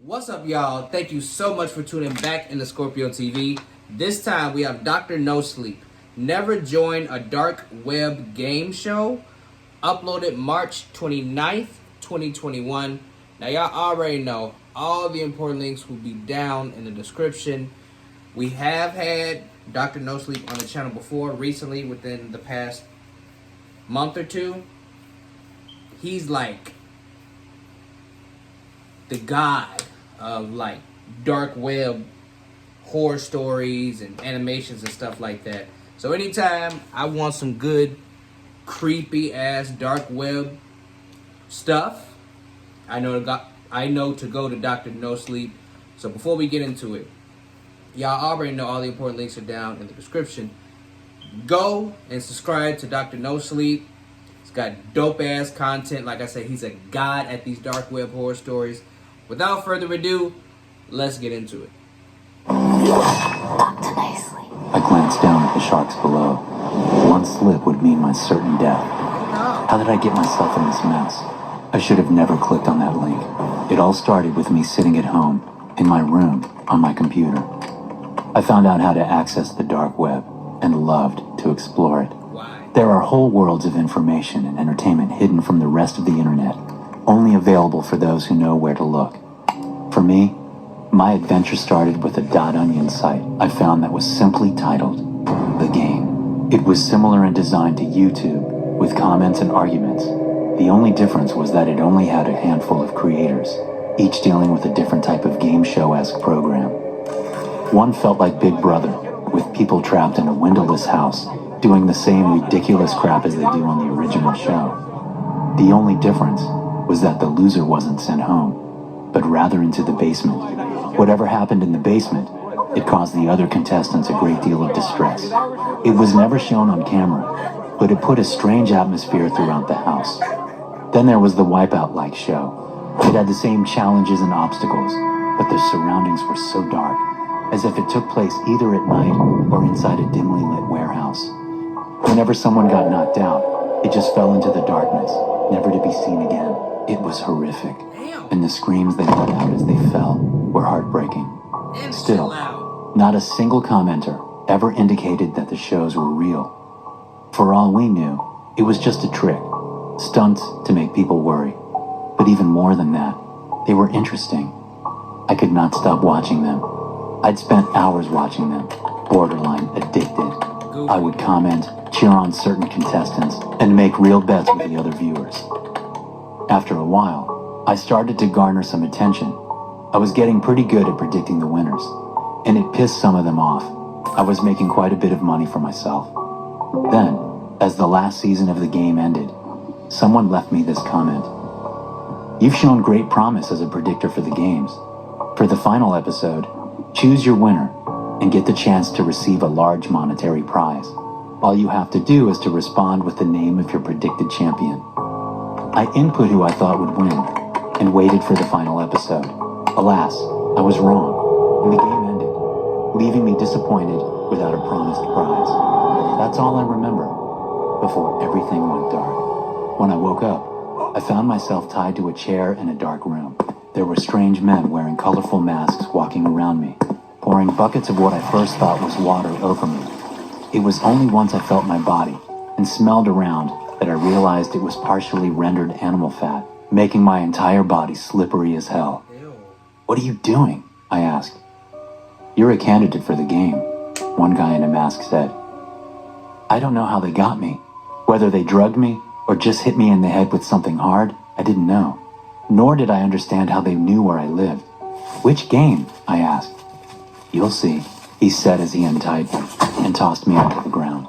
What's up, y'all? Thank you so much for tuning back into Scorpio TV. This time we have Dr. No Sleep. Never Join a Dark Web Game Show. Uploaded March 29th, 2021. Now, y'all already know all the important links will be down in the description. We have had Dr. No Sleep on the channel before, recently, within the past month or two. He's like the god of like dark web horror stories and animations and stuff like that. So anytime I want some good creepy ass dark web stuff, I know to go to Dr. No Sleep. So before we get into it, y'all already know all the important links are down in the description. Go and subscribe to Dr. No Sleep. He's got dope ass content. Like I said, he's a god at these dark web horror stories. Without further ado, let's get into it. Dr. Nicely. I glanced down at the sharks below. One slip would mean my certain death. How did I get myself in this mess? I should have never clicked on that link. It all started with me sitting at home, in my room, on my computer. I found out how to access the dark web, and loved to explore it. Why? There are whole worlds of information and entertainment hidden from the rest of the internet, only available for those who know where to look. For me, my adventure started with a .onion site I found that was simply titled The Game. It was similar in design to YouTube, with comments and arguments. The only difference was that it only had a handful of creators, each dealing with a different type of game show-esque program. One felt like Big Brother, with people trapped in a windowless house, doing the same ridiculous crap as they do on the original show. The only difference was that the loser wasn't sent home, but rather into the basement. Whatever happened in the basement, it caused the other contestants a great deal of distress. It was never shown on camera, but it put a strange atmosphere throughout the house. Then there was the Wipeout-like show. It had the same challenges and obstacles, but the surroundings were so dark, as if it took place either at night or inside a dimly lit warehouse. Whenever someone got knocked out, it just fell into the darkness, never to be seen again. It was horrific, and the screams they let out as they fell were heartbreaking. Still, not a single commenter ever indicated that the shows were real. For all we knew, it was just a trick, stunts to make people worry. But even more than that, they were interesting. I could not stop watching them. I'd spent hours watching them, borderline addicted. I would comment, cheer on certain contestants, and make real bets with the other viewers. After a while, I started to garner some attention. I was getting pretty good at predicting the winners, and it pissed some of them off. I was making quite a bit of money for myself. Then, as the last season of the game ended, someone left me this comment. "You've shown great promise as a predictor for the games. For the final episode, choose your winner and get the chance to receive a large monetary prize. All you have to do is to respond with the name of your predicted champion." I input who I thought would win and waited for the final episode. Alas, I was wrong, and the game ended, leaving me disappointed without a promised prize. That's all I remember, before everything went dark. When I woke up, I found myself tied to a chair in a dark room. There were strange men wearing colorful masks walking around me, pouring buckets of what I first thought was water over me. It was only once I felt my body and smelled around that I realized it was partially rendered animal fat, making my entire body slippery as hell. Ew. "What are you doing?" I asked. "You're a candidate for the game," one guy in a mask said. I don't know how they got me. Whether they drugged me or just hit me in the head with something hard, I didn't know. Nor did I understand how they knew where I lived. "Which game?" I asked. "You'll see," he said as he untied me and tossed me onto the ground.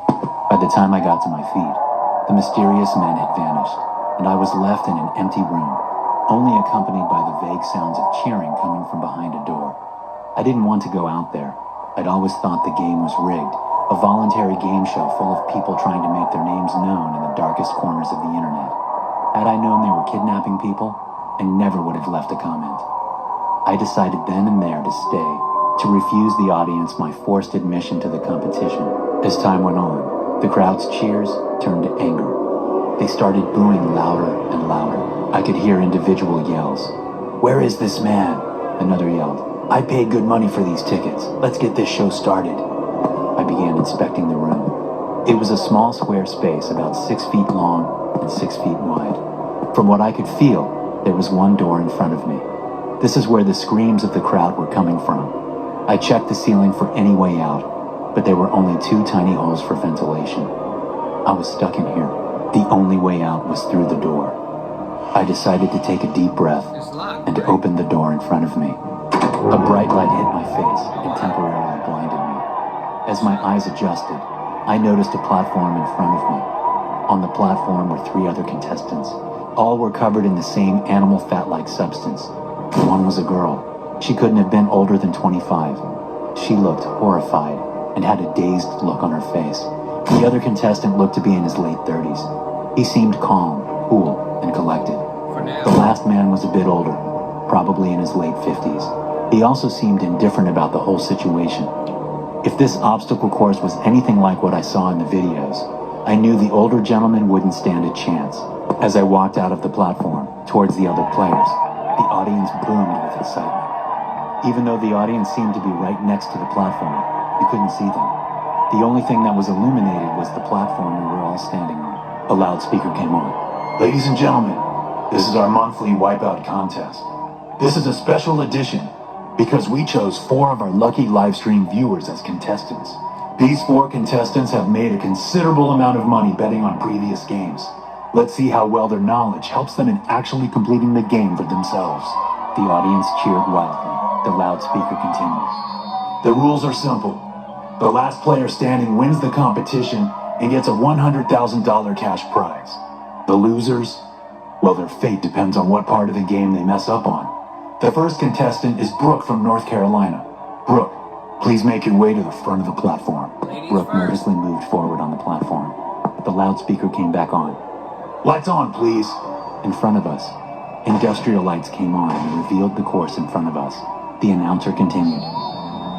By the time I got to my feet, the mysterious men had vanished, and I was left in an empty room, only accompanied by the vague sounds of cheering coming from behind a door. I didn't want to go out there. I'd always thought the game was rigged, a voluntary game show full of people trying to make their names known in the darkest corners of the internet. Had I known they were kidnapping people, I never would have left a comment. I decided then and there to stay, to refuse the audience my forced admission to the competition. As time went on, the crowd's cheers turned to anger. They started booing louder and louder. I could hear individual yells. "Where is this man? Another yelled, "I paid good money for these tickets. Let's get this show started." I began inspecting the room. It was a small square space about 6 feet long and 6 feet wide. From what I could feel, there was one door in front of me. This is where the screams of the crowd were coming from. I checked the ceiling for any way out, but there were only 2 tiny holes for ventilation. I was stuck in here. The only way out was through the door. I decided to take a deep breath It's locked, and to right? open the door in front of me. A bright light hit my face and temporarily blinded me. As my eyes adjusted, I noticed a platform in front of me. On the platform were 3 other contestants. All were covered in the same animal fat-like substance. One was a girl. She couldn't have been older than 25. She looked horrified and had a dazed look on her face. The other contestant looked to be in his late 30s. He seemed calm, cool, and collected. For now. The last man was a bit older, probably in his late 50s. He also seemed indifferent about the whole situation. If this obstacle course was anything like what I saw in the videos, I knew the older gentleman wouldn't stand a chance. As I walked out of the platform, towards the other players, the audience boomed with excitement. Even though the audience seemed to be right next to the platform, you couldn't see them. The only thing that was illuminated was the platform we were all standing on. A loudspeaker came on. "Ladies and gentlemen, this is our monthly Wipeout contest. This is a special edition because we chose 4 of our lucky livestream viewers as contestants. These 4 contestants have made a considerable amount of money betting on previous games. Let's see how well their knowledge helps them in actually completing the game for themselves." The audience cheered wildly. The loudspeaker continued. "The rules are simple. The last player standing wins the competition and gets a $100,000 cash prize. The losers, well, their fate depends on what part of the game they mess up on. The first contestant is Brooke from North Carolina. Brooke, please make your way to the front of the platform." Ladies Brooke first. nervously moved forward on the platform. The loudspeaker came back on. "Lights on, please." In front of us, industrial lights came on and revealed the course in front of us. The announcer continued.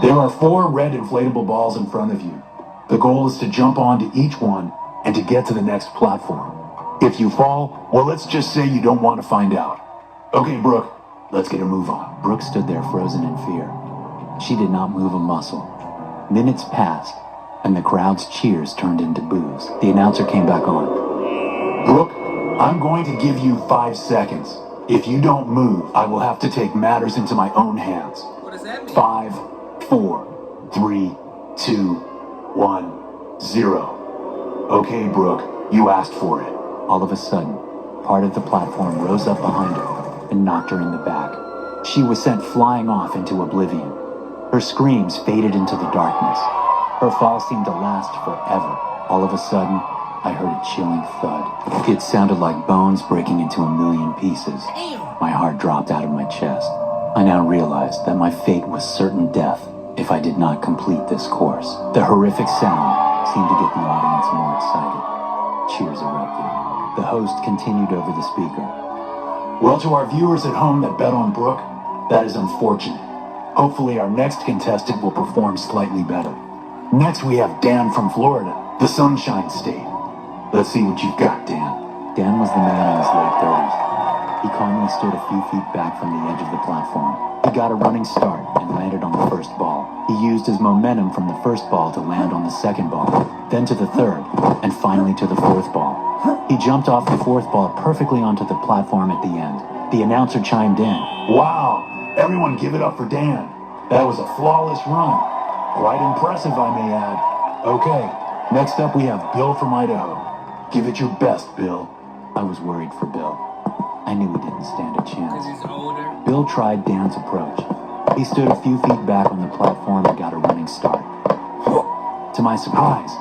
"There are 4 red inflatable balls in front of you. The goal is to jump onto each one and to get to the next platform. If you fall, well, let's just say you don't want to find out. Okay, Brooke, let's get a move on." Brooke stood there frozen in fear. She did not move a muscle. Minutes passed, and the crowd's cheers turned into boos. The announcer came back on. "Brooke, I'm going to give you 5 seconds. If you don't move, I will have to take matters into my own hands. What does that mean? 5, 4, 3, 2, 1, 0. Okay, Brooke, you asked for it." All of a sudden, part of the platform rose up behind her and knocked her in the back. She was sent flying off into oblivion. Her screams faded into the darkness. Her fall seemed to last forever. All of a sudden, I heard a chilling thud. It sounded like bones breaking into a million pieces. My heart dropped out of my chest. I now realized that my fate was certain death if I did not complete this course. The horrific sound seemed to get the audience more excited. Cheers erupted. The host continued over the speaker. "Well, to our viewers at home that bet on Brooke, that is unfortunate. Hopefully our next contestant will perform slightly better. Next we have Dan from Florida, the Sunshine State. Let's see what you've got, Dan." Dan was the man in his late 30s. He calmly stood a few feet back from the edge of the platform. He got a running start and landed on the first ball. He used his momentum from the first ball to land on the second ball, then to the third, and finally to the fourth ball. He jumped off the fourth ball perfectly onto the platform at the end. The announcer chimed in. "Wow, everyone give it up for Dan. That was a flawless run. Quite impressive, I may add. Okay, next up we have Bill from Idaho. Give it your best, Bill." I was worried for Bill. I knew he didn't stand a chance. Because he's older. Bill tried Dan's approach. He stood a few feet back on the platform and got a running start. To my surprise,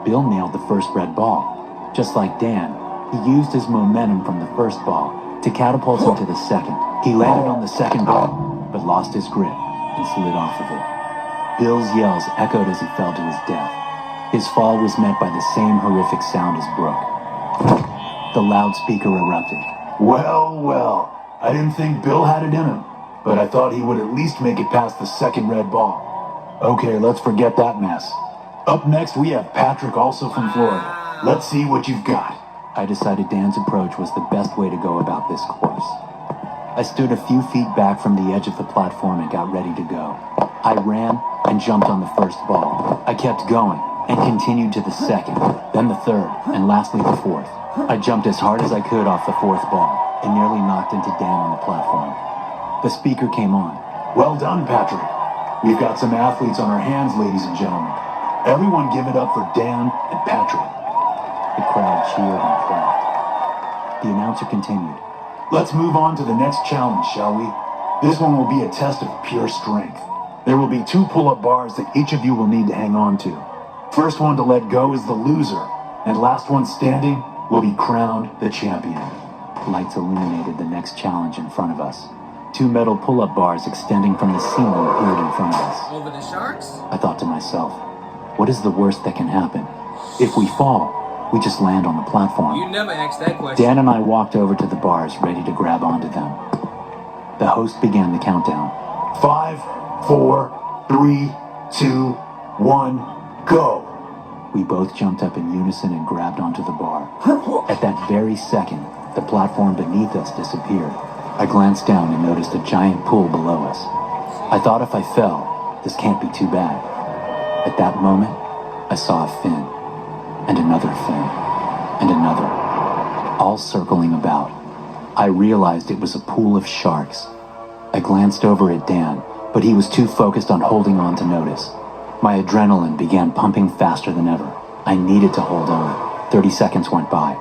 Bill nailed the first red ball. Just like Dan, he used his momentum from the first ball to catapult him to the second. He landed on the second ball, but lost his grip and slid off of it. Bill's yells echoed as he fell to his death. His fall was met by the same horrific sound as Brooke. The loudspeaker erupted. "Well, well, I didn't think Bill had it in him, but I thought he would at least make it past the second red ball. Okay, let's forget that mess. Up next, we have Patrick, also from Florida. Let's see what you've got." I decided Dan's approach was the best way to go about this course. I stood a few feet back from the edge of the platform and got ready to go. I ran and jumped on the first ball. I kept going and continued to the second, then the third, and lastly the fourth. I jumped as hard as I could off the fourth ball and nearly knocked into Dan on the platform. The speaker came on. Well done, Patrick. We've got some athletes on our hands, ladies and gentlemen. Everyone give it up for Dan and Patrick. The crowd cheered and clapped. The announcer continued. Let's move on to the next challenge, shall we? This one will be a test of pure strength. There will be 2 pull-up bars that each of you will need to hang on to. First one to let go is the loser, and last one standing will be crowned the champion. Lights illuminated the next challenge in front of us. 2 metal pull-up bars extending from the ceiling appeared in front of us. Over the Sharks? I thought to myself, what is the worst that can happen? If we fall, we just land on the platform. You never asked that question. Dan and I walked over to the bars, ready to grab onto them. The host began the countdown. 5, 4, 3, 2, 1, go! We both jumped up in unison and grabbed onto the bar. At that very second, the platform beneath us disappeared. I glanced down and noticed a giant pool below us. I thought if I fell, this can't be too bad. At that moment, I saw a fin, and another fin, and another, all circling about. I realized it was a pool of sharks. I glanced over at Dan, but he was too focused on holding on to notice. My adrenaline began pumping faster than ever. I needed to hold on. 30 seconds went by.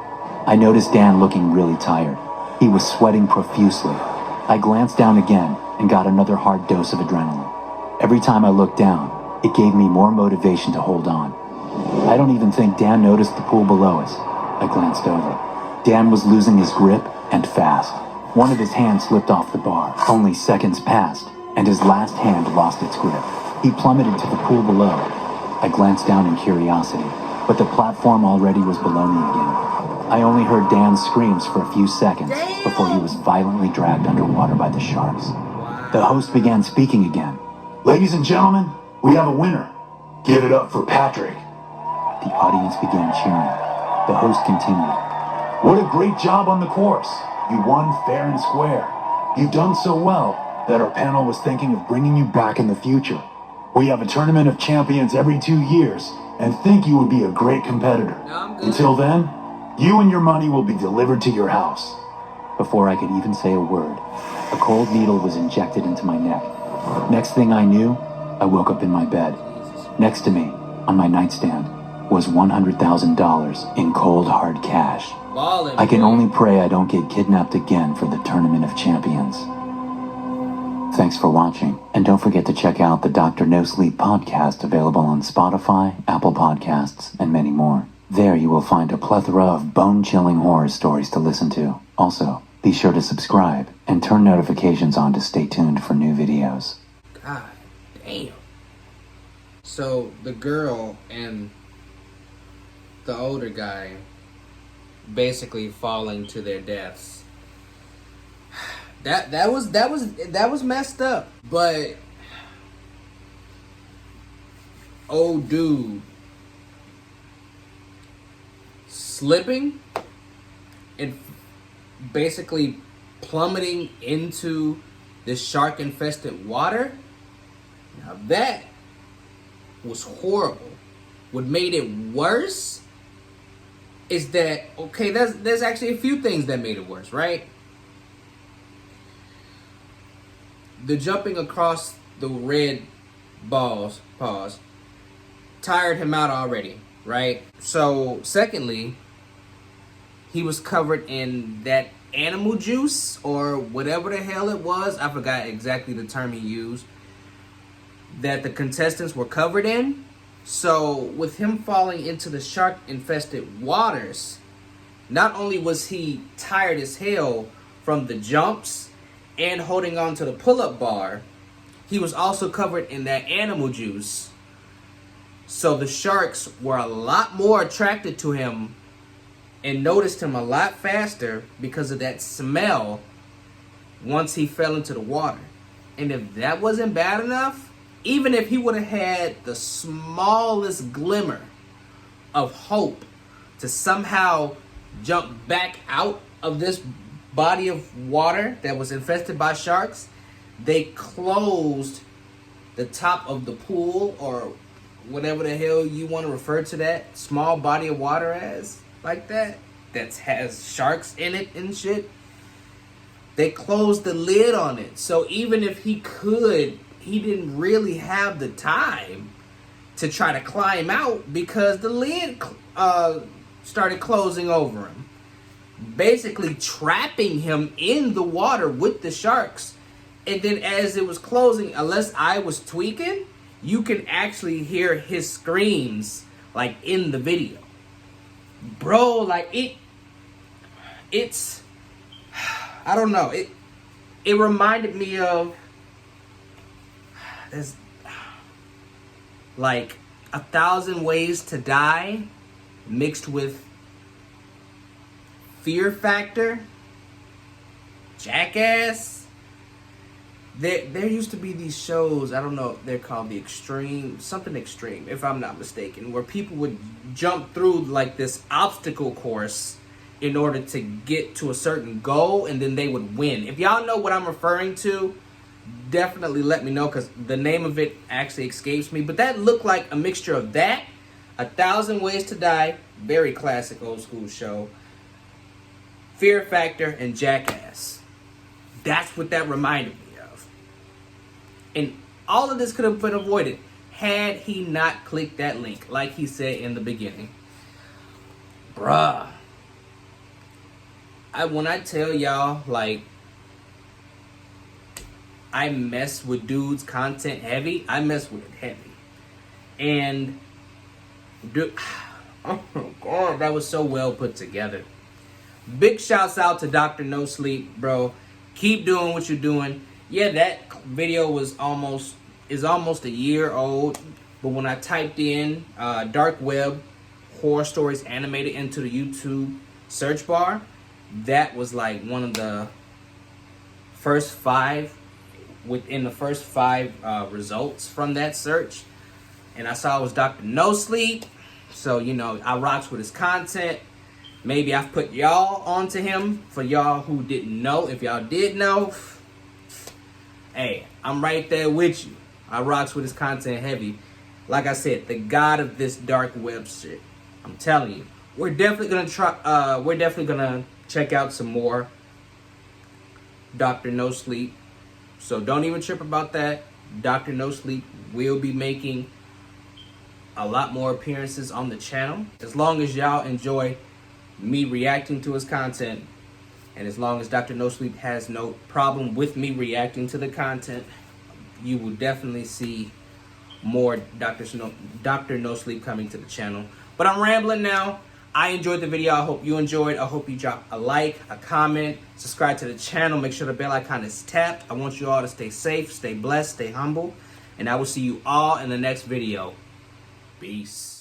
I noticed Dan looking really tired. He was sweating profusely. I glanced down again and got another hard dose of adrenaline. Every time I looked down, it gave me more motivation to hold on. I don't even think Dan noticed the pool below us. I glanced over. Dan was losing his grip, and fast. One of his hands slipped off the bar. Only seconds passed, and his last hand lost its grip. He plummeted to the pool below. I glanced down in curiosity, but the platform already was below me again. I only heard Dan's screams for a few seconds before he was violently dragged underwater by the sharks. The host began speaking again. Ladies and gentlemen, we have a winner. Give it up for Patrick. The audience began cheering. The host continued. What a great job on the course. You won fair and square. You've done so well that our panel was thinking of bringing you back in the future. We have a tournament of champions every 2 years and think you would be a great competitor. Until then, you and your money will be delivered to your house. Before I could even say a word, a cold needle was injected into my neck. Next thing I knew, I woke up in my bed. Next to me, on my nightstand, was $100,000 in cold hard cash. Ballin', I can boy. only pray I don't get kidnapped again for the Tournament of Champions. Thanks for watching, and don't forget to check out the Dr. No Sleep podcast available on Spotify, Apple Podcasts, and many more. There you will find a plethora of bone-chilling horror stories to listen to. Also, be sure to subscribe and turn notifications on to stay tuned for new videos. God damn. So the girl and the older guy basically falling to their deaths. That was messed up. But old dude slipping and basically plummeting into the shark infested water. Now that was horrible. What made it worse is that, okay, there's actually a few things that made it worse, right? The jumping across the red balls, tired him out already, right? So, secondly, he was covered in that animal juice or whatever the hell it was. I forgot exactly the term he used. That the contestants were covered in. So, with him falling into the shark-infested waters, not only was he tired as hell from the jumps and holding on to the pull-up bar, he was also covered in that animal juice. So the sharks were a lot more attracted to him and noticed him a lot faster because of that smell once he fell into the water. And if that wasn't bad enough, even if he would have had the smallest glimmer of hope to somehow jump back out of this body of water that was infested by sharks, they closed the top of the pool, or whatever the hell you want to refer to that small body of water as, like that has sharks in it and shit. They closed the lid on it. So even if he didn't really have the time to try to climb out because the lid started closing over him, basically trapping him in the water with the sharks. And then as it was closing, unless I was tweaking, you can actually hear his screams like in the video. Bro, like it's I don't know. It reminded me of this, like 1,000 Ways to Die mixed with Fear Factor, Jackass. There used to be these shows, I don't know, they're called the something extreme, if I'm not mistaken, where people would jump through like this obstacle course in order to get to a certain goal, and then they would win. If y'all know what I'm referring to, definitely let me know, because the name of it actually escapes me. But that looked like a mixture of that, 1,000 Ways to Die, very classic old school show, Fear Factor, and Jackass. That's what that reminded me of. And all of this could have been avoided had he not clicked that link, like he said in the beginning. Bruh. When I tell y'all, like, I mess with dudes' content heavy, I mess with it heavy. And, dude, oh my God, that was so well put together. Big shouts out to Dr. No Sleep, bro. Keep doing what you're doing. Yeah, that video is almost a year old, but when I typed in dark web horror stories animated into the YouTube search bar, that was like one of the first 5 within the first 5 results from that search. And I saw it was Dr. No Sleep, so you know I rocks with his content. Maybe I've put y'all onto him for y'all who didn't know. If y'all did know, hey, I'm right there with you. I rocks with his content heavy. Like I said, the god of this dark web shit. I'm telling you, we're definitely gonna try. We're definitely gonna check out some more Dr. No Sleep. So don't even trip about that. Dr. No Sleep will be making a lot more appearances on the channel. As long as y'all enjoy me reacting to his content, and as long as Dr. No Sleep has no problem with me reacting to the content, you will definitely see more Dr. No Sleep coming to the channel. But I'm rambling now. I enjoyed the video. I hope you enjoyed. I hope you drop a like, a comment, subscribe to the channel. Make sure the bell icon is tapped. I want you all to stay safe, stay blessed, stay humble. And I will see you all in the next video. Peace.